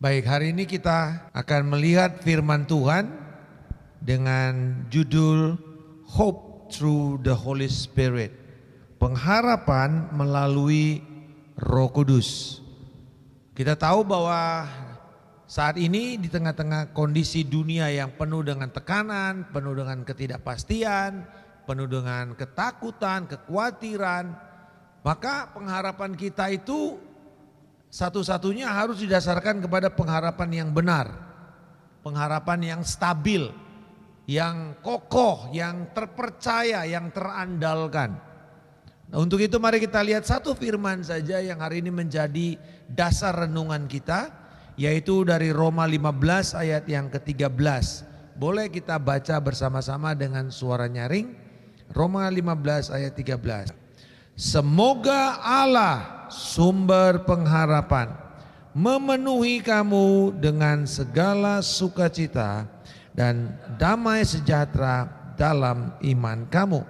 Baik, hari ini kita akan melihat firman Tuhan dengan judul Hope Through the Holy Spirit. Pengharapan melalui Roh Kudus. Kita tahu bahwa saat ini di tengah-tengah kondisi dunia yang penuh dengan tekanan, penuh dengan ketidakpastian, penuh dengan ketakutan, kekhawatiran, maka pengharapan kita itu satu-satunya harus didasarkan kepada pengharapan yang benar, pengharapan yang stabil, yang kokoh, yang terpercaya, yang terandalkan. Nah, untuk itu mari kita lihat satu firman saja yang hari ini menjadi dasar renungan kita, yaitu dari Roma 15 ayat yang ke-13. Boleh kita baca bersama-sama dengan suara nyaring. Roma 15 ayat 13. Semoga Allah sumber pengharapan memenuhi kamu dengan segala sukacita dan damai sejahtera dalam iman kamu,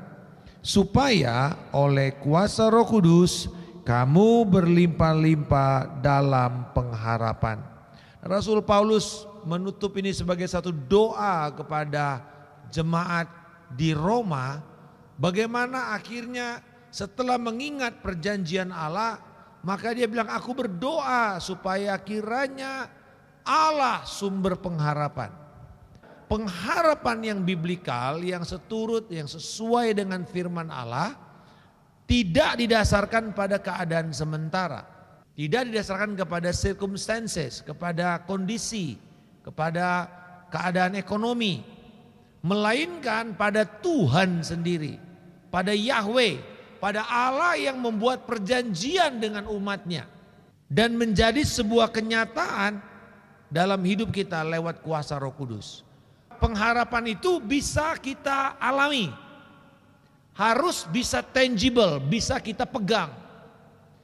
supaya oleh kuasa Roh Kudus kamu berlimpah-limpah dalam pengharapan. Rasul Paulus menutup ini sebagai satu doa kepada jemaat di Roma, bagaimana akhirnya setelah mengingat perjanjian Allah, maka dia bilang, aku berdoa supaya kiranya Allah sumber pengharapan. Pengharapan yang biblikal, yang seturut, yang sesuai dengan firman Allah, tidak didasarkan pada keadaan sementara. Tidak didasarkan kepada circumstances, kepada kondisi, kepada keadaan ekonomi. Melainkan pada Tuhan sendiri, pada Yahweh, pada Allah yang membuat perjanjian dengan umatnya dan menjadi sebuah kenyataan dalam hidup kita lewat kuasa Roh Kudus. Pengharapan itu bisa kita alami, harus bisa tangible, bisa kita pegang.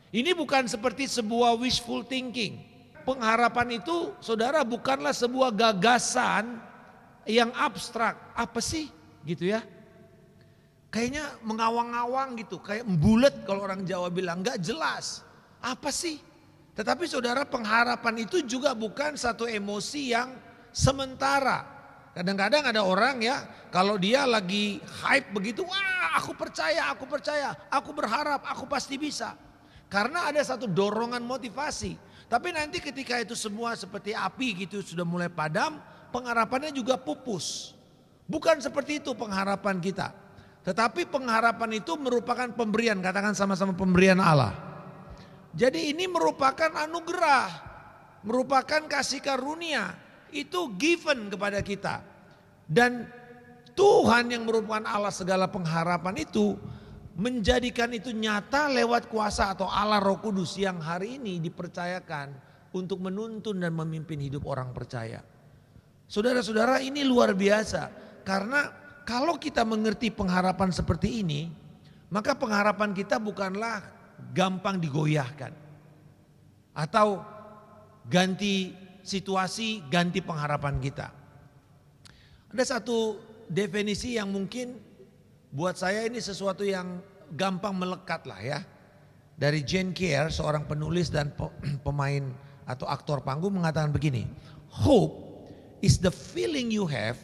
Ini bukan seperti sebuah wishful thinking. Pengharapan itu, saudara, bukanlah sebuah gagasan yang abstrak. Apa sih gitu ya? Kayaknya mengawang-awang gitu, kayak membulet kalau orang Jawa bilang, nggak jelas. Apa sih? Tetapi saudara, pengharapan itu juga bukan satu emosi yang sementara. Kadang-kadang ada orang ya, kalau dia lagi hype begitu, wah aku percaya, aku berharap, aku pasti bisa. Karena ada satu dorongan motivasi. Tapi nanti ketika itu semua seperti api gitu sudah mulai padam, pengharapannya juga pupus. Bukan seperti itu pengharapan kita. Tetapi pengharapan itu merupakan pemberian, katakan sama-sama pemberian Allah. Jadi ini merupakan anugerah, merupakan kasih karunia, itu given kepada kita. Dan Tuhan yang merupakan Allah segala pengharapan itu menjadikan itu nyata lewat kuasa atau Allah Roh Kudus yang hari ini dipercayakan untuk menuntun dan memimpin hidup orang percaya. Saudara-saudara, ini luar biasa karena kalau kita mengerti pengharapan seperti ini, maka pengharapan kita bukanlah gampang digoyahkan. Atau ganti situasi, ganti pengharapan kita. Ada satu definisi yang mungkin buat saya ini sesuatu yang gampang melekat lah ya. Dari Jane Care, seorang penulis dan pemain atau aktor panggung mengatakan begini. Hope is the feeling you have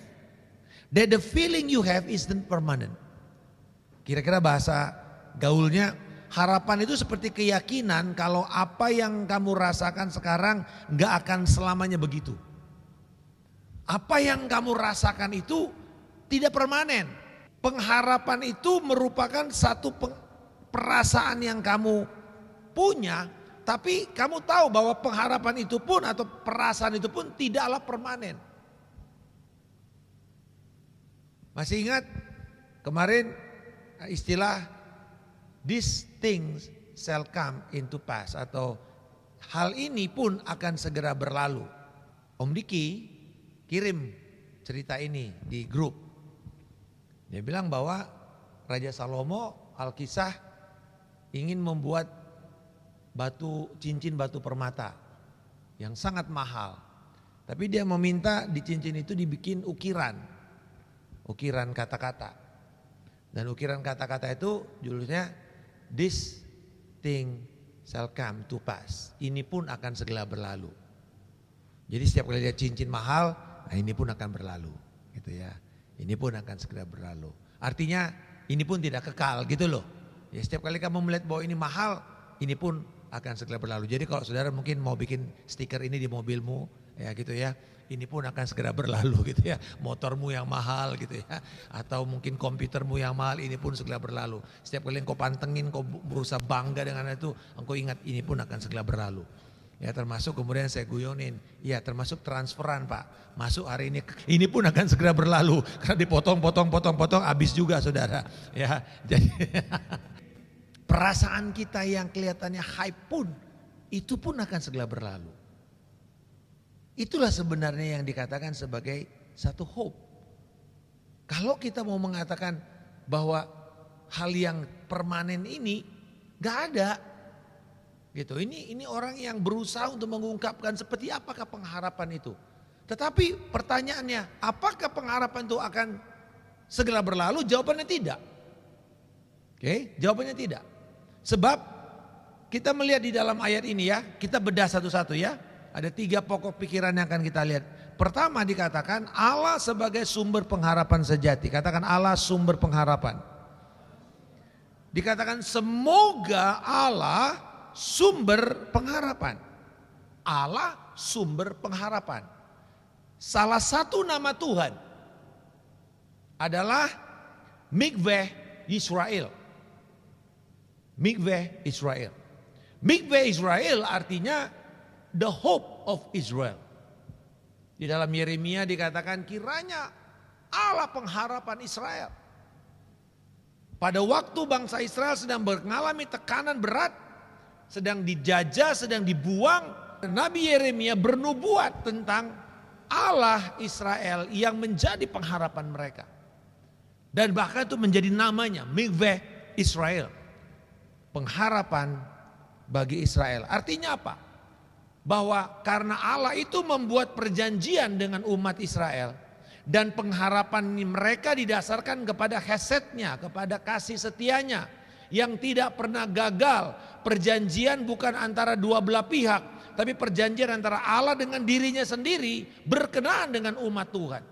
that the feeling you have isn't permanent. Kira-kira bahasa gaulnya, harapan itu seperti keyakinan kalau apa yang kamu rasakan sekarang gak akan selamanya begitu. Apa yang kamu rasakan itu tidak permanen. Pengharapan itu merupakan satu perasaan yang kamu punya, tapi kamu tahu bahwa pengharapan itu pun atau perasaan itu pun tidaklah permanen. Masih ingat kemarin istilah these things shall come into pass atau hal ini pun akan segera berlalu. Om Diki kirim cerita ini di grup. Dia bilang bahwa Raja Salomo Alkisah ingin membuat cincin batu permata yang sangat mahal. Tapi dia meminta di cincin itu dibikin ukiran kata-kata. Dan ukiran kata-kata itu judulnya this thing shall come to pass. Ini pun akan segera berlalu. Jadi setiap kali lihat cincin mahal, nah ini pun akan berlalu, gitu ya. Ini pun akan segera berlalu. Artinya ini pun tidak kekal gitu loh. Ya, setiap kali kamu melihat bahwa ini mahal, ini pun akan segera berlalu. Jadi kalau saudara mungkin mau bikin stiker ini di mobilmu, ya gitu ya. Ini pun akan segera berlalu gitu ya. Motormu yang mahal gitu ya. Atau mungkin komputermu yang mahal, ini pun segera berlalu. Setiap kali engkau pantengin, engkau berusaha bangga dengan itu, engkau ingat ini pun akan segera berlalu. Ya termasuk kemudian saya guyonin, ya termasuk transferan Pak, masuk hari ini pun akan segera berlalu karena dipotong habis juga saudara. Ya jadi perasaan kita yang kelihatannya hype pun itu pun akan segera berlalu. Itulah sebenarnya yang dikatakan sebagai satu hope. Kalau kita mau mengatakan bahwa hal yang permanen ini gak ada. Gitu. Ini orang yang berusaha untuk mengungkapkan seperti apakah pengharapan itu. Tetapi pertanyaannya, apakah pengharapan itu akan segera berlalu? Jawabannya tidak. Oke, jawabannya tidak. Sebab kita melihat di dalam ayat ini ya, kita bedah satu-satu ya. Ada 3 pokok pikiran yang akan kita lihat. Pertama dikatakan Allah sebagai sumber pengharapan sejati. Katakan Allah sumber pengharapan. Dikatakan semoga Allah sumber pengharapan. Allah sumber pengharapan. Salah satu nama Tuhan adalah Mikveh Israel. Mikveh Israel. Mikveh Israel artinya the hope of Israel. Di dalam Yeremia dikatakan kiranya Allah pengharapan Israel. Pada waktu bangsa Israel sedang mengalami tekanan berat, sedang dijajah, sedang dibuang, Nabi Yeremia bernubuat tentang Allah Israel yang menjadi pengharapan mereka. Dan bahkan itu menjadi namanya, Mikveh Israel. Pengharapan bagi Israel. Artinya apa? Bahwa karena Allah itu membuat perjanjian dengan umat Israel. Dan pengharapan mereka didasarkan kepada hesetnya, kepada kasih setianya. Yang tidak pernah gagal. Perjanjian bukan antara dua belah pihak, tapi perjanjian antara Allah dengan dirinya sendiri berkenaan dengan umat Tuhan.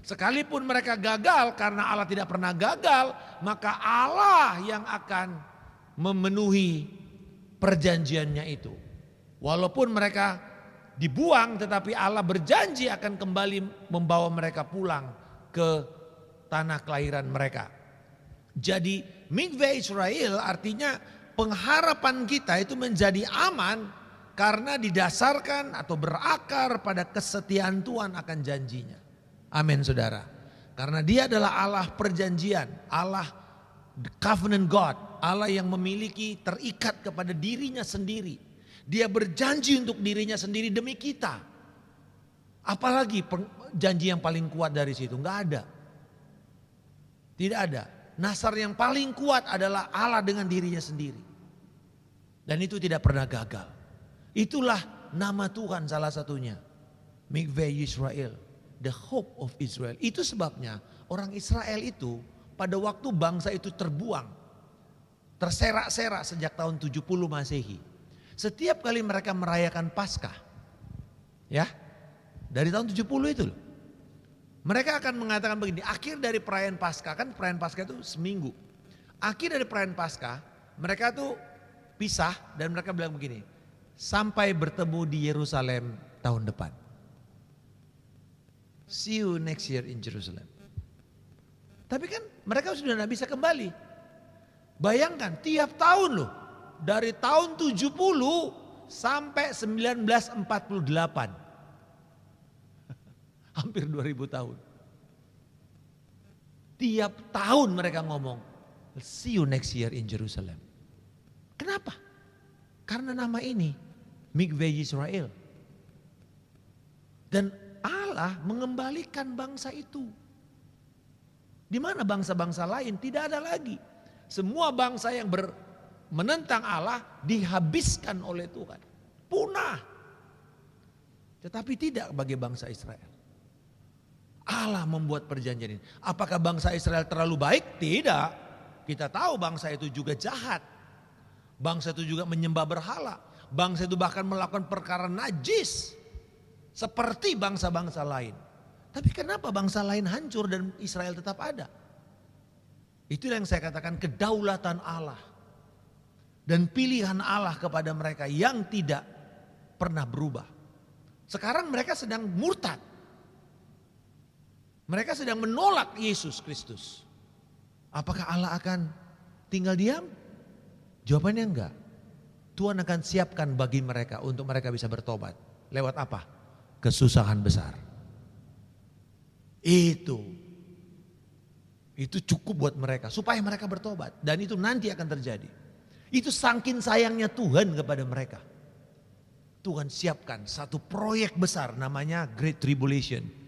Sekalipun mereka gagal, karena Allah tidak pernah gagal, maka Allah yang akan memenuhi perjanjiannya itu. Walaupun mereka dibuang, tetapi Allah berjanji akan kembali membawa mereka pulang ke tanah kelahiran mereka. Jadi Mikveh Israel artinya pengharapan kita itu menjadi aman karena didasarkan atau berakar pada kesetiaan Tuhan akan janjinya. Amin saudara. Karena dia adalah Allah perjanjian, Allah the covenant God, Allah yang memiliki terikat kepada dirinya sendiri. Dia berjanji untuk dirinya sendiri demi kita. Apalagi janji yang paling kuat dari situ? Enggak ada. Tidak ada. Nasar yang paling kuat adalah Allah dengan dirinya sendiri. Dan itu tidak pernah gagal. Itulah nama Tuhan salah satunya. Mikveh Israel, the hope of Israel. Itu sebabnya orang Israel itu pada waktu bangsa itu terbuang, terserak-serak sejak tahun 70 Masehi. Setiap kali mereka merayakan Paskah, ya, dari tahun 70 itu loh. Mereka akan mengatakan begini, akhir dari perayaan Paskah, kan perayaan Paskah itu seminggu. Akhir dari perayaan Paskah, mereka tuh pisah dan mereka bilang begini, sampai bertemu di Yerusalem tahun depan. See you next year in Jerusalem. Tapi kan mereka sudah tidak bisa kembali. Bayangkan tiap tahun loh, dari tahun 70 sampai 1948. Hampir 2000 tahun. Tiap tahun mereka ngomong, see you next year in Jerusalem. Kenapa? Karena nama ini, Mikveh Israel. Dan Allah mengembalikan bangsa itu. Di mana bangsa-bangsa lain tidak ada lagi. Semua bangsa yang menentang Allah dihabiskan oleh Tuhan. Punah. Tetapi tidak bagi bangsa Israel. Allah membuat perjanjian ini. Apakah bangsa Israel terlalu baik? Tidak. Kita tahu bangsa itu juga jahat. Bangsa itu juga menyembah berhala. Bangsa itu bahkan melakukan perkara najis. seperti bangsa-bangsa lain. Tapi kenapa bangsa lain hancur dan Israel tetap ada? Itulah yang saya katakan kedaulatan Allah dan pilihan Allah kepada mereka yang tidak pernah berubah. Sekarang mereka sedang murtad. Mereka sedang menolak Yesus Kristus. Apakah Allah akan tinggal diam? Jawabannya enggak. Tuhan akan siapkan bagi mereka untuk mereka bisa bertobat. Lewat apa? Kesusahan besar. Itu cukup buat mereka supaya mereka bertobat. Dan itu nanti akan terjadi. Itu saking sayangnya Tuhan kepada mereka. Tuhan siapkan satu proyek besar namanya Great Tribulation.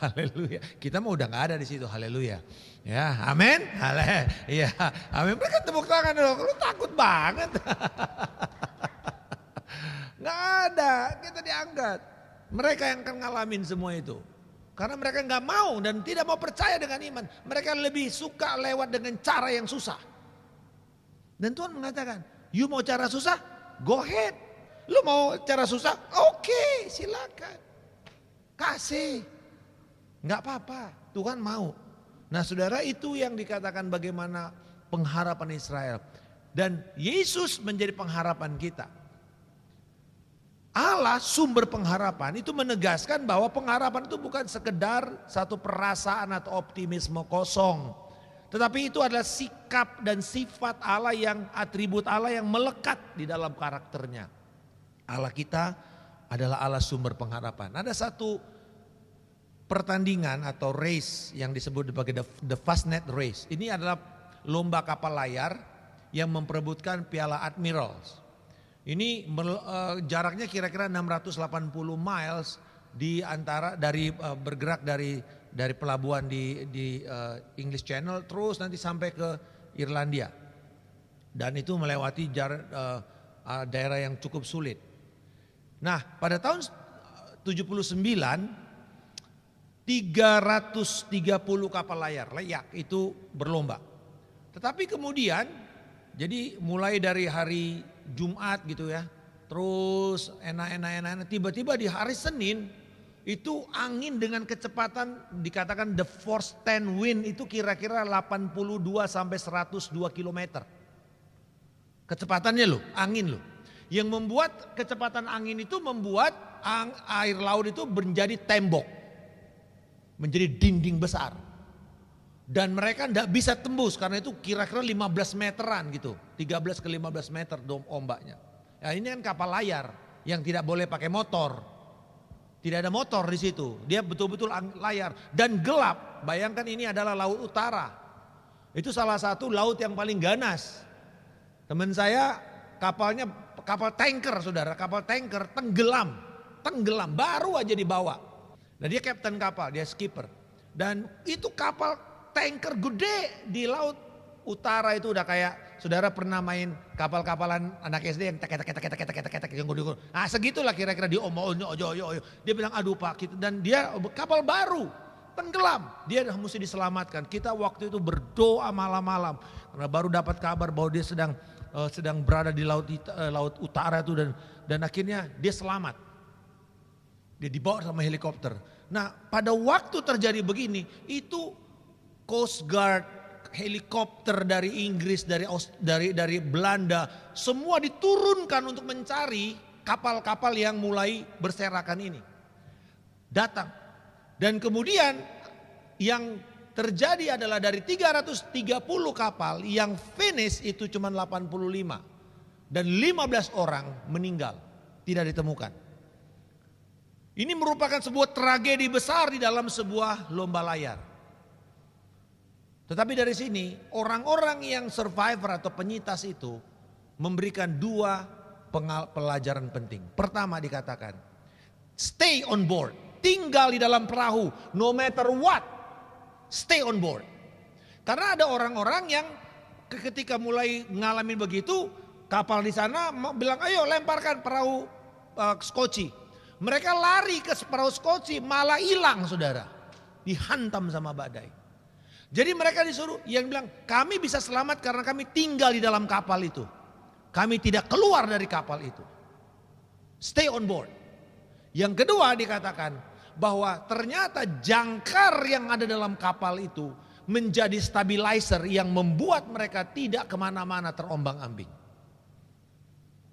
Haleluya. Kita mau udah gak ada di situ. Haleluya. Ya, amin. Haleluya. Amin. Mereka tepuk tangan dulu. Lu takut banget. Gak ada. Kita diangkat. Mereka yang akan ngalamin semua itu. Karena mereka gak mau dan tidak mau percaya dengan iman. Mereka lebih suka lewat dengan cara yang susah. Dan Tuhan mengatakan, you mau cara susah? Go ahead. Lu mau cara susah? Oke, silakan. Kasih. Gak apa-apa. Tuhan mau. Nah saudara, itu yang dikatakan bagaimana pengharapan Israel. Dan Yesus menjadi pengharapan kita. Allah sumber pengharapan itu menegaskan bahwa pengharapan itu bukan sekedar satu perasaan atau optimisme kosong. Tetapi itu adalah sikap dan sifat Allah yang atribut Allah yang melekat di dalam karakternya. Allah kita adalah Allah sumber pengharapan. Ada satu pertandingan atau race yang disebut sebagai the Fastnet Race. Ini adalah lomba kapal layar yang memperebutkan Piala Admirals. Ini jaraknya kira-kira 680 miles di antara bergerak dari pelabuhan di English Channel terus nanti sampai ke Irlandia. Dan itu melewati daerah yang cukup sulit. Nah, pada tahun 79 330 kapal layar layak itu berlomba. Tetapi kemudian jadi mulai dari hari Jumat gitu ya. Terus enak tiba-tiba di hari Senin itu angin dengan kecepatan dikatakan the force 10 wind itu kira-kira 82 sampai 102 km. Kecepatannya loh, angin loh. Yang membuat kecepatan angin itu membuat air laut itu menjadi tembok. Menjadi dinding besar. Dan mereka tidak bisa tembus karena itu kira-kira 15 meteran gitu. 13 ke 15 meter ombaknya. Ya, ini kan kapal layar yang tidak boleh pakai motor. Tidak ada motor di situ. Dia betul-betul layar dan gelap. Bayangkan ini adalah laut utara. Itu salah satu laut yang paling ganas. Teman saya kapalnya kapal tanker saudara. Kapal tanker tenggelam baru aja dibawa. Nah dia kapten kapal, dia skipper. Dan itu kapal tanker gede di laut utara itu udah kayak saudara pernah main kapal-kapalan anak SD yang tek yang gede. Nah segitulah kira-kira dia dia bilang aduh Pak gitu. Dan dia kapal baru tenggelam. Dia mesti diselamatkan. Kita waktu itu berdoa malam-malam karena baru dapat kabar bahwa dia sedang berada di laut utara itu dan akhirnya dia selamat. Dia dibawa sama helikopter. Nah pada waktu terjadi begini itu Coast Guard, helikopter dari Inggris, dari Belanda, semua diturunkan untuk mencari kapal-kapal yang mulai berserakan ini. Datang. Dan kemudian yang terjadi adalah dari 330 kapal yang finish itu cuma 85. Dan 15 orang meninggal, tidak ditemukan. Ini merupakan sebuah tragedi besar di dalam sebuah lomba layar. Tetapi dari sini orang-orang yang survivor atau penyintas itu memberikan dua pelajaran penting. Pertama dikatakan, stay on board, tinggal di dalam perahu, no matter what, stay on board. Karena ada orang-orang yang ketika mulai ngalamin begitu, kapal di sana bilang ayo lemparkan perahu skoci. Mereka lari ke perahu skoci malah hilang saudara, dihantam sama badai. Jadi mereka disuruh yang bilang kami bisa selamat karena kami tinggal di dalam kapal itu. Kami tidak keluar dari kapal itu. Stay on board. Yang kedua dikatakan bahwa ternyata jangkar yang ada dalam kapal itu menjadi stabilizer yang membuat mereka tidak kemana-mana terombang-ambing.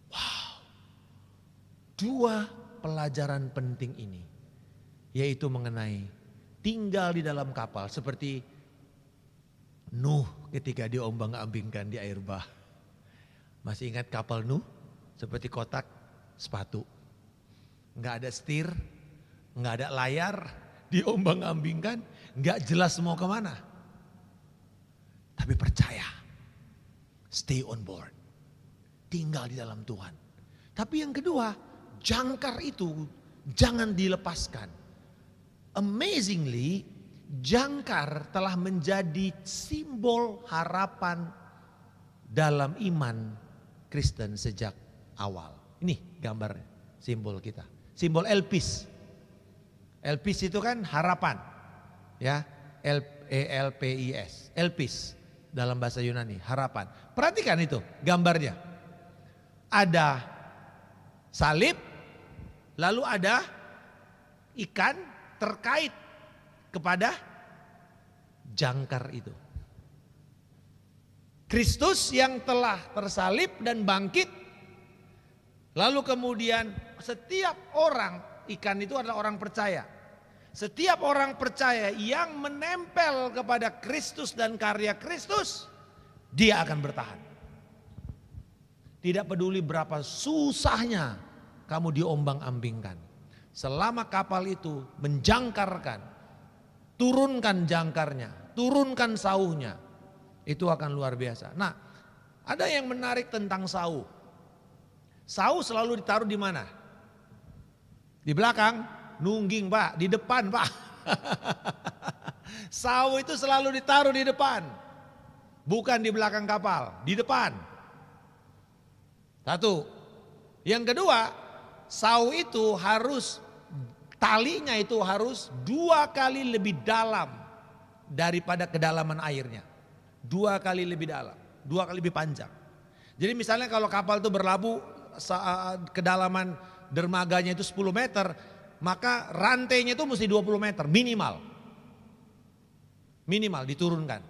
Wow, dua pelajaran penting ini, yaitu mengenai tinggal di dalam kapal seperti Nuh ketika diombang-ambingkan di air bah. Masih ingat kapal Nuh? Seperti kotak sepatu. Nggak ada setir, nggak ada layar, diombang-ambingkan, nggak jelas mau kemana. Tapi percaya, stay on board, tinggal di dalam Tuhan. Tapi yang kedua, jangkar itu jangan dilepaskan. Amazingly, jangkar telah menjadi simbol harapan dalam iman Kristen sejak awal. Ini gambar simbol kita. Simbol elpis. Elpis itu kan harapan. Ya, Elpis. Elpis dalam bahasa Yunani, harapan. Perhatikan itu gambarnya. Ada salib, lalu ada ikan terkait kepada jangkar itu. Kristus yang telah tersalib dan bangkit. Lalu kemudian setiap orang, ikan itu adalah orang percaya. Setiap orang percaya yang menempel kepada Kristus dan karya Kristus, dia akan bertahan. Tidak peduli berapa susahnya kamu diombang-ambingkan. Selama kapal itu menjangkarkan, turunkan jangkarnya, turunkan sauhnya, itu akan luar biasa. Nah, ada yang menarik tentang sauh. Sauh selalu ditaruh di mana? Di belakang, nungging Pak, di depan Pak. Sauh itu selalu ditaruh di depan. Bukan di belakang kapal, di depan. Satu. Yang kedua, sauh itu harus, talinya itu harus 2 kali lebih dalam daripada kedalaman airnya. 2 kali lebih dalam, 2 kali lebih panjang. Jadi misalnya kalau kapal itu berlabuh kedalaman dermaganya itu 10 meter, maka rantainya itu mesti 20 meter minimal. Minimal diturunkan.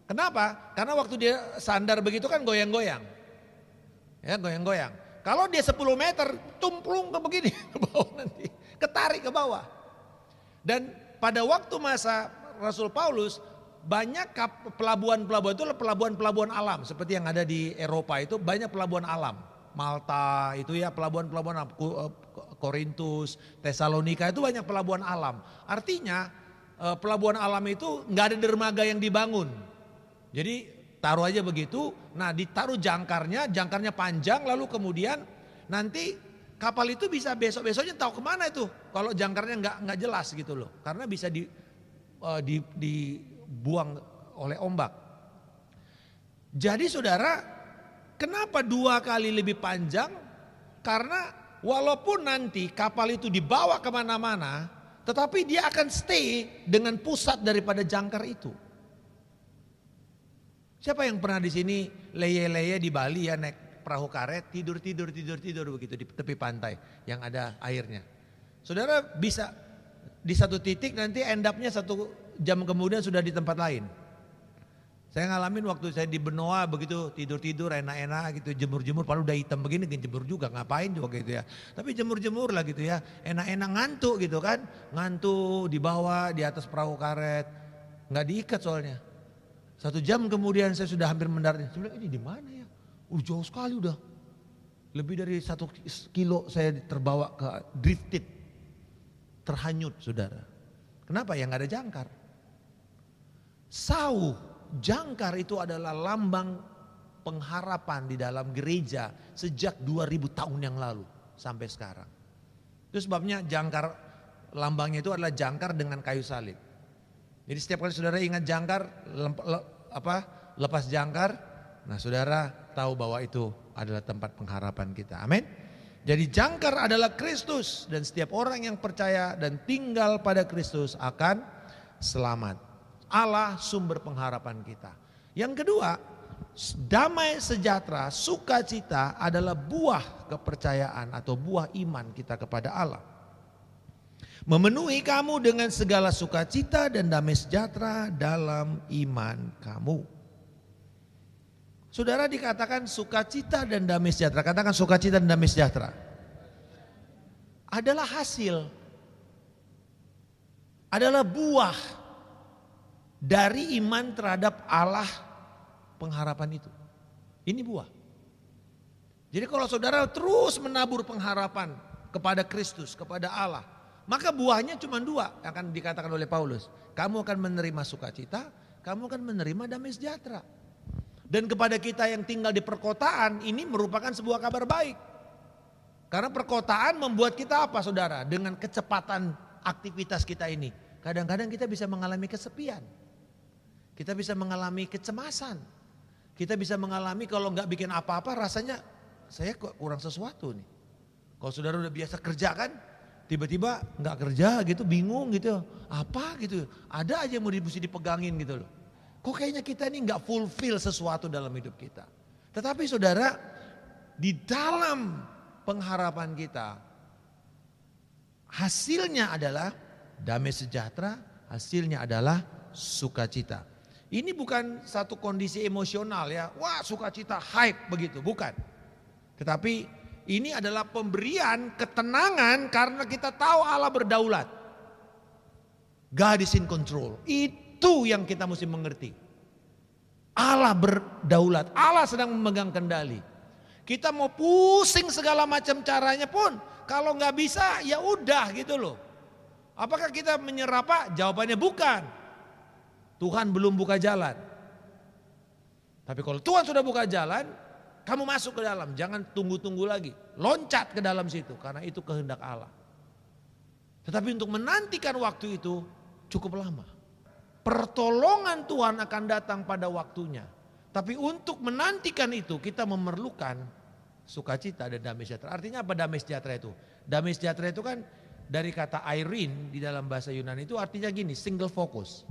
Kenapa? Karena waktu dia sandar begitu kan goyang-goyang. Ya, goyang-goyang. Kalau dia 10 meter tumplung ke begini ke bawah nanti, ketarik ke bawah. Dan pada waktu masa Rasul Paulus, banyak pelabuhan-pelabuhan itu pelabuhan-pelabuhan alam seperti yang ada di Eropa, itu banyak pelabuhan alam. Malta itu ya pelabuhan-pelabuhan, Korintus, Tesalonika itu banyak pelabuhan alam. Artinya pelabuhan alam itu nggak ada dermaga yang dibangun. Jadi taruh aja begitu, nah ditaruh jangkarnya panjang, lalu kemudian nanti kapal itu bisa besok-besoknya tahu kemana itu. Kalau jangkarnya nggak jelas gitu loh, karena bisa dibuang oleh ombak. Jadi saudara, kenapa 2 kali lebih panjang? Karena walaupun nanti kapal itu dibawa kemana-mana, tetapi dia akan stay dengan pusat daripada jangkar itu. Siapa yang pernah di sini leye-leye di Bali ya, naik perahu karet, tidur begitu di tepi pantai yang ada airnya. Saudara bisa di satu titik, nanti end up-nya 1 jam kemudian sudah di tempat lain. Saya ngalamin waktu saya di Benoa begitu, tidur enak-enak gitu, jemur-jemur, padahal udah hitam begini jemur juga, ngapain juga gitu ya. Tapi jemur-jemur lah gitu ya, enak-enak ngantuk gitu kan. Ngantuk di bawah, di atas perahu karet, nggak diikat soalnya. 1 jam kemudian saya sudah hampir mendarat. Saya bilang, ini di mana ya? Jauh sekali udah. Lebih dari 1 kilo saya terbawa ke drifted. Terhanyut saudara. Kenapa? Ya nggak ada jangkar. Sauh, jangkar itu adalah lambang pengharapan di dalam gereja sejak 2000 tahun yang lalu sampai sekarang. Itu sebabnya jangkar, lambangnya itu adalah jangkar dengan kayu salib. Jadi setiap kali saudara ingat jangkar, lepas jangkar, nah saudara tahu bahwa itu adalah tempat pengharapan kita. Amin. Jadi jangkar adalah Kristus, dan setiap orang yang percaya dan tinggal pada Kristus akan selamat. Allah sumber pengharapan kita. Yang kedua, damai sejahtera, sukacita adalah buah kepercayaan atau buah iman kita kepada Allah. Memenuhi kamu dengan segala sukacita dan damai sejahtera dalam iman kamu. Saudara, dikatakan sukacita dan damai sejahtera. Katakan sukacita dan damai sejahtera. Adalah hasil. Adalah buah dari iman terhadap Allah pengharapan itu. Ini buah. Jadi kalau saudara terus menabur pengharapan kepada Kristus, kepada Allah, maka buahnya cuma dua yang akan dikatakan oleh Paulus. Kamu akan menerima sukacita, kamu akan menerima damai sejahtera. Dan kepada kita yang tinggal di perkotaan, ini merupakan sebuah kabar baik. Karena perkotaan membuat kita apa saudara? Dengan kecepatan aktivitas kita ini, kadang-kadang kita bisa mengalami kesepian. Kita bisa mengalami kecemasan. Kita bisa mengalami kalau nggak bikin apa-apa rasanya saya kok kurang sesuatu nih. Kalau saudara udah biasa kerja kan, tiba-tiba nggak kerja gitu, bingung gitu, apa gitu, ada aja yang mesti dipegangin gitu loh. Kok kayaknya kita ini nggak fulfill sesuatu dalam hidup kita. Tetapi saudara, di dalam pengharapan kita, hasilnya adalah damai sejahtera, hasilnya adalah sukacita. Ini bukan satu kondisi emosional ya, wah sukacita hype begitu, bukan. Tetapi ini adalah pemberian ketenangan karena kita tahu Allah berdaulat. God is in control. Itu yang kita mesti mengerti. Allah berdaulat, Allah sedang memegang kendali. Kita mau pusing segala macam caranya pun, kalau nggak bisa ya udah gitu loh. Apakah kita menyerah Pak? Jawabannya bukan. Tuhan belum buka jalan. Tapi kalau Tuhan sudah buka jalan, kamu masuk ke dalam, jangan tunggu-tunggu lagi. Loncat ke dalam situ karena itu kehendak Allah. Tetapi untuk menantikan waktu itu cukup lama. Pertolongan Tuhan akan datang pada waktunya. Tapi untuk menantikan itu kita memerlukan sukacita dan damai sejahtera. Artinya apa damai sejahtera itu? Damai sejahtera itu kan dari kata Irene di dalam bahasa Yunani itu artinya gini, single focus.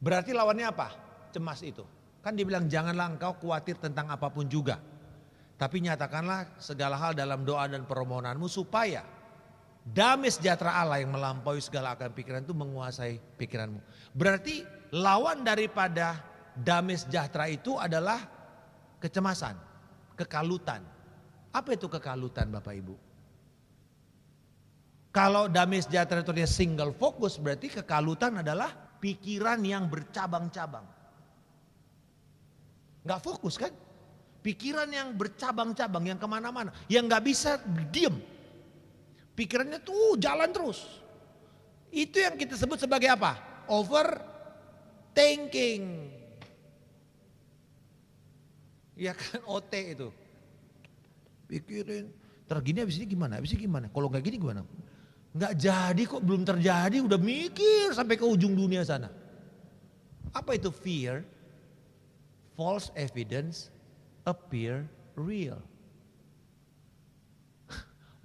Berarti lawannya apa? Cemas itu. Kan dibilang janganlah engkau khawatir tentang apapun juga. Tapi nyatakanlah segala hal dalam doa dan permohonanmu supaya damai sejahtera Allah yang melampaui segala akal pikiran itu menguasai pikiranmu. Berarti lawan daripada damai sejahtera itu adalah kecemasan, kekalutan. Apa itu kekalutan Bapak Ibu? Kalau damai sejahtera itu dia single fokus, berarti kekalutan adalah pikiran yang bercabang-cabang. Gak fokus kan? Pikiran yang bercabang-cabang, yang kemana-mana, yang gak bisa diem. Pikirannya tuh jalan terus. Itu yang kita sebut sebagai apa? Overthinking. Ya kan OT itu. Pikirin, gini habis ini gimana? Habis ini gimana? Kalau nggak gini gimana? Nggak jadi kok, belum terjadi udah mikir sampai ke ujung dunia sana. Apa itu fear? False evidence appear real.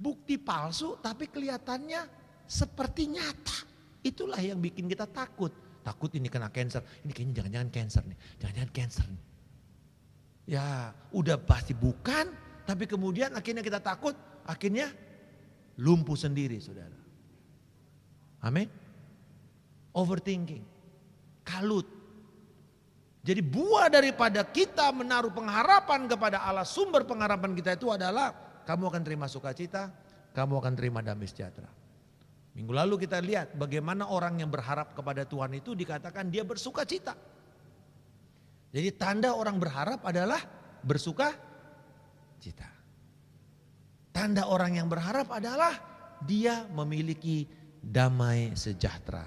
Bukti palsu tapi kelihatannya seperti nyata. Itulah yang bikin kita takut. Takut ini kena cancer. Ini kayaknya jangan-jangan cancer nih. Jangan-jangan cancer nih. Ya udah pasti bukan. Tapi kemudian akhirnya kita takut. Akhirnya lumpuh sendiri saudara. Amin. Overthinking. Kalut. Jadi buah daripada kita menaruh pengharapan kepada Allah. Sumber pengharapan kita itu adalah kamu akan terima sukacita, kamu akan terima damai sejahtera. Minggu lalu kita lihat bagaimana orang yang berharap kepada Tuhan itu dikatakan dia bersukacita. Jadi tanda orang berharap adalah bersukacita. Tanda orang yang berharap adalah dia memiliki damai sejahtera.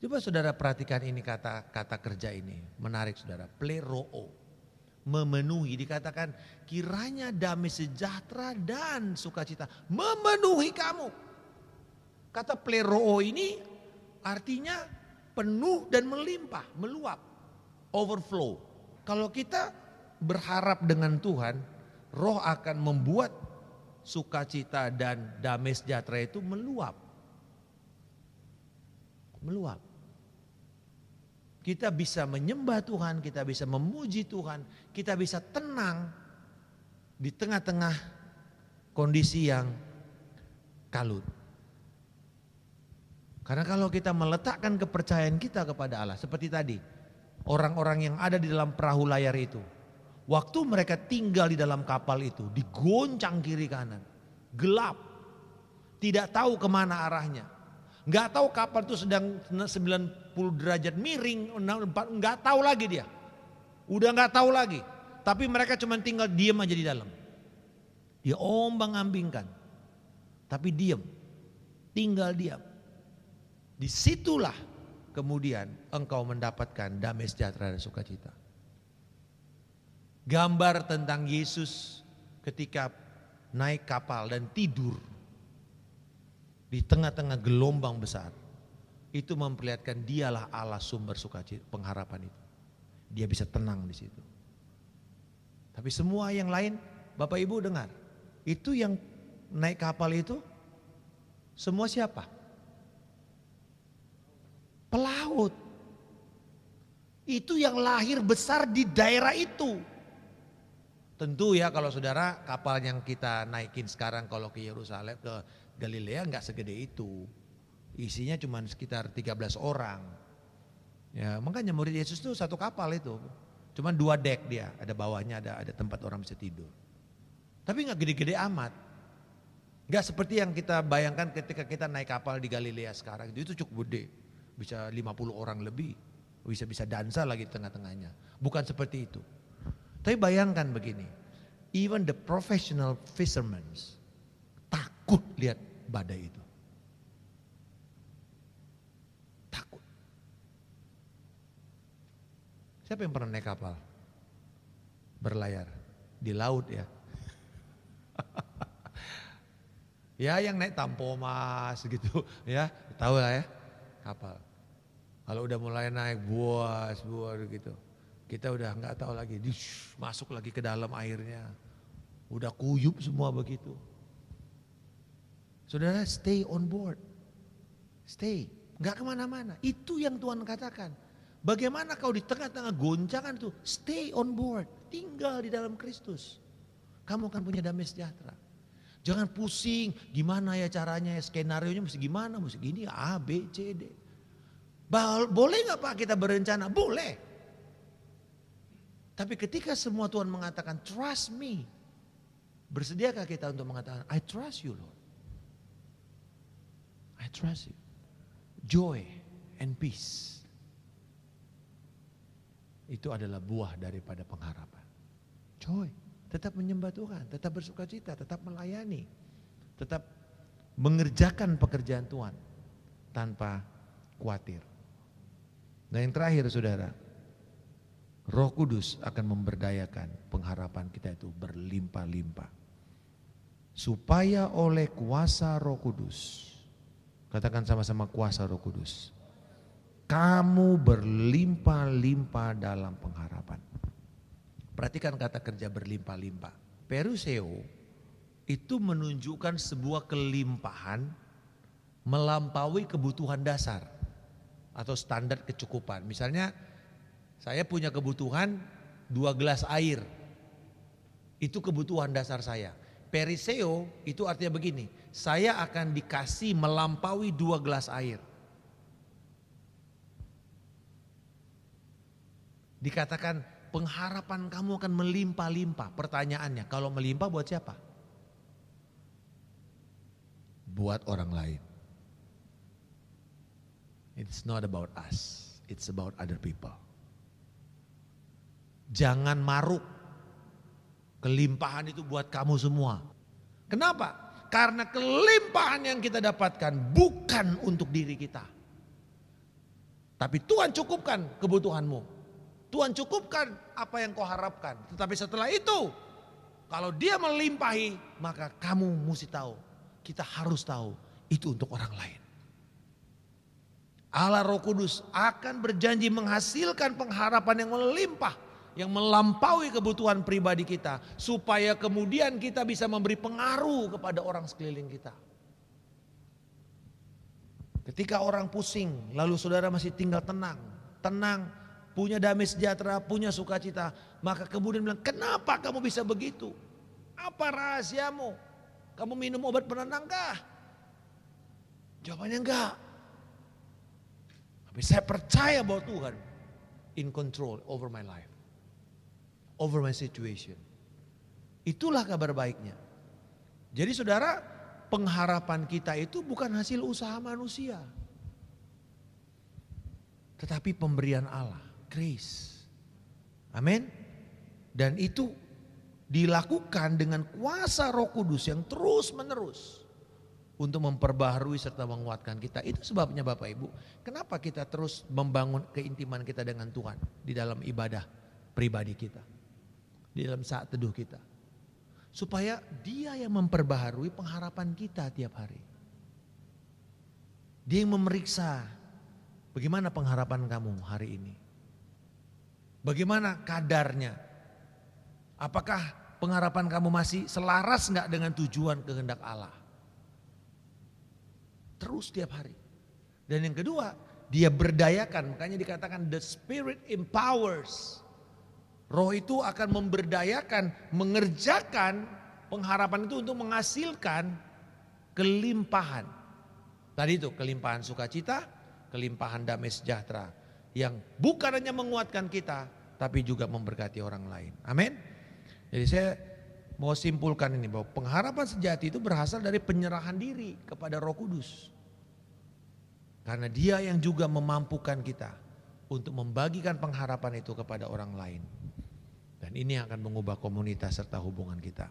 Coba saudara perhatikan ini kata kerja ini, menarik saudara, pleroo. Memenuhi, dikatakan kiranya damai sejahtera dan sukacita memenuhi kamu. Kata pleroo ini artinya penuh dan melimpah, meluap, overflow. Kalau kita berharap dengan Tuhan, Roh akan membuat sukacita dan damai sejahtera itu meluap. Meluap. Kita bisa menyembah Tuhan, kita bisa memuji Tuhan, kita bisa tenang di tengah-tengah kondisi yang kalut. Karena kalau kita meletakkan kepercayaan kita kepada Allah, seperti tadi, orang-orang yang ada di dalam perahu layar itu, waktu mereka tinggal di dalam kapal itu, digoncang kiri kanan, gelap, tidak tahu kemana arahnya, nggak tahu kapal itu sedang 90 derajat miring, nggak tahu lagi dia, udah nggak tahu lagi, tapi mereka cuma tinggal diam aja di dalam, dia ombang-ambingkan, tapi diam, tinggal diam. Disitulah kemudian engkau mendapatkan damai sejahtera dan sukacita. Gambar tentang Yesus ketika naik kapal dan tidur di tengah-tengah gelombang besar. Itu memperlihatkan dialah Allah sumber sukacita, pengharapan itu. Dia bisa tenang di situ. Tapi semua yang lain, Bapak Ibu dengar, itu yang naik kapal itu semua siapa? Pelaut. Itu yang lahir besar di daerah itu. Tentu ya kalau saudara kapal yang kita naikin sekarang kalau ke Yerusalem, ke Galilea nggak segede itu. Isinya cuma sekitar 13 orang. Ya, makanya murid Yesus itu satu kapal itu. Cuma 2 dek dia, ada bawahnya ada tempat orang bisa tidur. Tapi nggak gede-gede amat. Nggak seperti yang kita bayangkan ketika kita naik kapal di Galilea sekarang. Itu cukup gede. Bisa 50 orang lebih, bisa dansa lagi di tengah-tengahnya. Bukan seperti itu. Tapi bayangkan begini, even the professional fishermen takut lihat badai itu. Takut. Siapa yang pernah naik kapal? Berlayar di laut ya. Ya yang naik Tampomas gitu ya, tahu lah ya kapal. Kalau udah mulai naik buas gitu, kita udah nggak tahu lagi, masuk lagi ke dalam airnya, udah kuyup semua begitu. Saudara stay on board, stay, nggak kemana-mana. Itu yang Tuhan katakan. Bagaimana kau di tengah-tengah goncangan tuh, stay on board, tinggal di dalam Kristus. Kamu akan punya damai sejahtera. Jangan pusing, gimana ya caranya, ya skenario nya mesti gimana, mesti gini, A, B, C, D. Boleh gak Pak kita berencana? Boleh. Tapi ketika semua Tuhan mengatakan trust me, bersediakah kita untuk mengatakan I trust you Lord, I trust you. Joy and peace, itu adalah buah daripada pengharapan. Joy, tetap menyembah Tuhan, tetap bersukacita, tetap melayani, tetap mengerjakan pekerjaan Tuhan tanpa khawatir. Dan yang terakhir saudara, Roh Kudus akan memberdayakan pengharapan kita itu berlimpah-limpah. Supaya oleh kuasa Roh Kudus, katakan sama-sama kuasa Roh Kudus, kamu berlimpah-limpah dalam pengharapan. Perhatikan kata kerja berlimpah-limpah. Peruseo itu menunjukkan sebuah kelimpahan melampaui kebutuhan dasar atau standar kecukupan. Misalnya saya punya kebutuhan 2 gelas air. Itu kebutuhan dasar saya. Periseo itu artinya begini, saya akan dikasih melampaui 2 gelas air. Dikatakan pengharapan kamu akan melimpah-limpah. Pertanyaannya, kalau melimpah buat siapa? Buat orang lain. It's not about us, it's about other people. Jangan maruk. Kelimpahan itu buat kamu semua. Kenapa? Karena kelimpahan yang kita dapatkan bukan untuk diri kita. Tapi Tuhan cukupkan kebutuhanmu. Tuhan cukupkan apa yang kau harapkan. Tetapi setelah itu, kalau dia melimpahi, maka kamu mesti tahu. Kita harus tahu itu untuk orang lain. Allah Roh Kudus akan berjanji menghasilkan pengharapan yang melimpah, yang melampaui kebutuhan pribadi kita, supaya kemudian kita bisa memberi pengaruh kepada orang sekeliling kita. Ketika orang pusing, lalu saudara masih tinggal tenang, punya damai sejahtera, punya sukacita, maka kemudian bilang, kenapa kamu bisa begitu? Apa rahasiamu? Kamu minum obat penenangkah? Jawabannya enggak. Tapi saya percaya bahwa Tuhan in control over my life, over my situation. Itulah kabar baiknya. Jadi saudara, pengharapan kita itu bukan hasil usaha manusia, tetapi pemberian Allah, grace. Amin. Dan itu dilakukan dengan kuasa Roh Kudus yang terus menerus untuk memperbaharui serta menguatkan kita. Itu sebabnya Bapak Ibu, kenapa kita terus membangun keintiman kita dengan Tuhan di dalam ibadah pribadi kita, di dalam saat teduh kita. Supaya Dia yang memperbaharui pengharapan kita tiap hari. Dia yang memeriksa bagaimana pengharapan kamu hari ini. Bagaimana kadarnya. Apakah pengharapan kamu masih selaras enggak dengan tujuan kehendak Allah? Terus tiap hari. Dan yang kedua, Dia berdayakan. Makanya dikatakan the Spirit empowers. Roh itu akan memberdayakan, mengerjakan pengharapan itu untuk menghasilkan kelimpahan. Tadi itu kelimpahan sukacita, kelimpahan damai sejahtera. Yang bukan hanya menguatkan kita, tapi juga memberkati orang lain. Amin. Jadi saya mau simpulkan ini bahwa pengharapan sejati itu berasal dari penyerahan diri kepada Roh Kudus. Karena Dia yang juga memampukan kita untuk membagikan pengharapan itu kepada orang lain. Dan ini yang akan mengubah komunitas serta hubungan kita.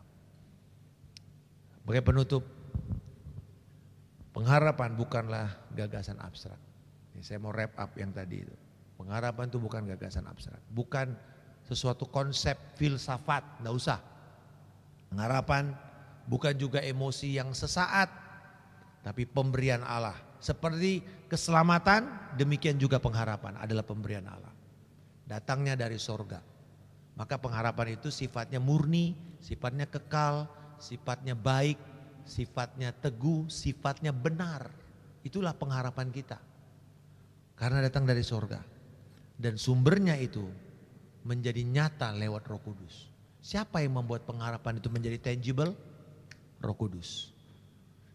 Sebagai penutup, pengharapan bukanlah gagasan abstrak. Ini saya mau wrap up yang tadi itu. Pengharapan itu bukan gagasan abstrak, bukan sesuatu konsep filsafat, enggak usah. Pengharapan bukan juga emosi yang sesaat, tapi pemberian Allah. Seperti keselamatan, demikian juga pengharapan adalah pemberian Allah. Datangnya dari sorga. Maka pengharapan itu sifatnya murni, sifatnya kekal, sifatnya baik, sifatnya teguh, sifatnya benar. Itulah pengharapan kita. Karena datang dari sorga. Dan sumbernya itu menjadi nyata lewat Roh Kudus. Siapa yang membuat pengharapan itu menjadi tangible? Roh Kudus.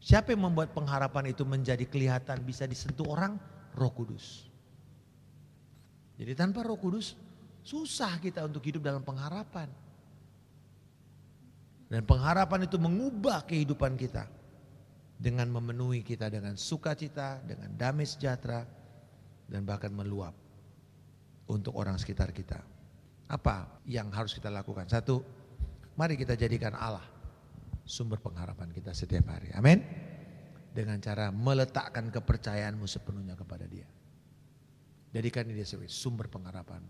Siapa yang membuat pengharapan itu menjadi kelihatan bisa disentuh orang? Roh Kudus. Jadi tanpa Roh Kudus susah kita untuk hidup dalam pengharapan. Dan pengharapan itu mengubah kehidupan kita dengan memenuhi kita dengan sukacita, dengan damai sejahtera, dan bahkan meluap untuk orang sekitar kita. Apa yang harus kita lakukan? Satu, mari kita jadikan Allah sumber pengharapan kita setiap hari. Amin. Dengan cara meletakkan kepercayaanmu sepenuhnya kepada Dia. Jadikan Dia sebagai sumber pengharapan.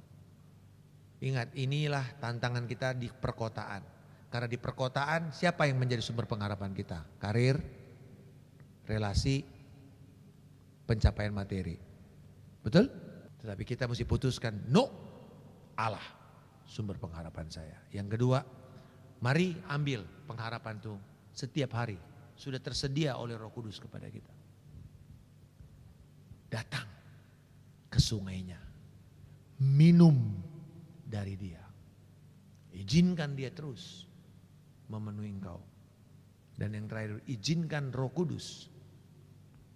Ingat, inilah tantangan kita di perkotaan. Karena di perkotaan siapa yang menjadi sumber pengharapan kita? Karir, relasi, pencapaian materi. Betul? Tetapi kita mesti putuskan, no, Allah sumber pengharapan saya. Yang kedua, mari ambil pengharapan itu setiap hari. Sudah tersedia oleh Roh Kudus kepada kita. Datang ke sungainya. Minum dari Dia. Izinkan Dia terus memenuhi engkau. Dan yang terakhir, izinkan Roh Kudus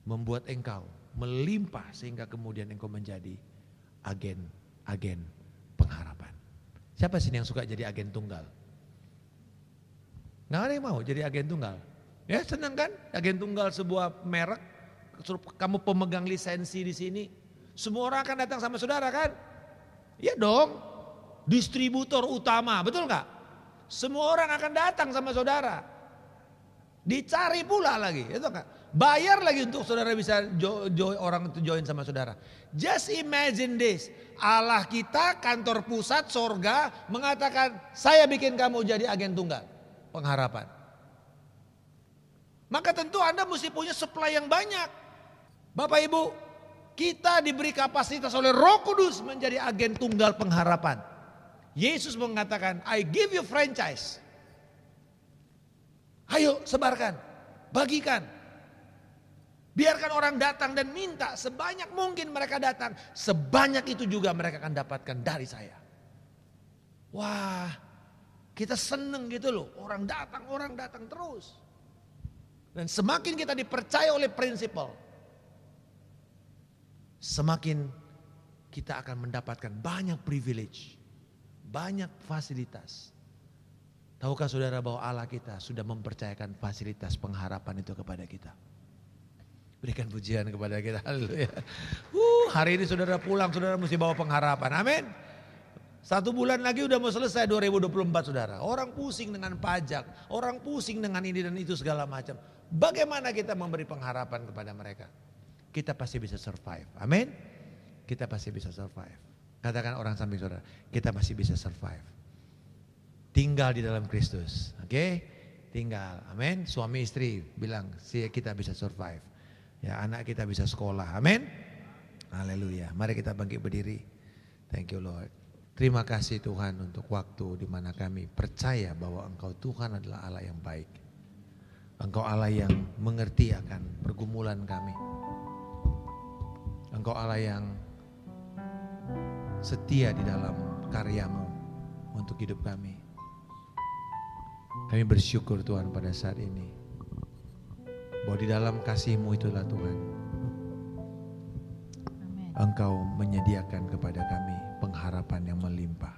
membuat engkau melimpah sehingga kemudian engkau menjadi agen pengharapan. Siapa sih yang suka jadi agen tunggal? Nggak ada yang mau jadi agen tunggal. Ya senang kan? Agen tunggal sebuah merek, kamu pemegang lisensi di sini, semua orang akan datang sama saudara kan? Iya dong, distributor utama, betul nggak? Semua orang akan datang sama saudara. Dicari pula lagi, itu kan? Bayar lagi untuk saudara bisa orang itu join sama saudara. Just imagine this, Allah kita kantor pusat sorga mengatakan saya bikin kamu jadi agen tunggal pengharapan. Maka tentu Anda mesti punya supply yang banyak. Bapak Ibu, kita diberi kapasitas oleh Roh Kudus menjadi agen tunggal pengharapan. Yesus mengatakan, I give you franchise. Ayo sebarkan, bagikan. Biarkan orang datang dan minta sebanyak mungkin mereka datang. Sebanyak itu juga mereka akan dapatkan dari saya. Wah, kita seneng gitu loh. Orang datang terus. Dan semakin kita dipercaya oleh prinsipal. semakin kita akan mendapatkan banyak privilege, banyak fasilitas. Tahukah saudara bahwa Allah kita sudah mempercayakan fasilitas pengharapan itu kepada kita. Berikan pujian kepada kita. Haleluya. Hari ini saudara pulang, saudara mesti bawa pengharapan. Amin. 1 bulan lagi udah mau selesai 2024 saudara. Orang pusing dengan pajak, orang pusing dengan ini dan itu segala macam. Bagaimana kita memberi pengharapan kepada mereka? Kita pasti bisa survive. Amin. Kita pasti bisa survive. Katakan orang samping saudara, kita masih bisa survive. Tinggal di dalam Kristus, oke? Tinggal, amin. Suami istri bilang, kita bisa survive. Ya, anak kita bisa sekolah, amin. Haleluya. Mari kita bangkit berdiri. Thank you Lord. Terima kasih Tuhan untuk waktu di mana kami percaya bahwa Engkau Tuhan adalah Allah yang baik. Engkau Allah yang mengerti akan pergumulan kami. Engkau Allah yang setia di dalam karya-Mu untuk hidup kami. Kami bersyukur Tuhan pada saat ini bahwa di dalam kasih-Mu itulah Tuhan, Amin. Engkau menyediakan kepada kami pengharapan yang melimpah.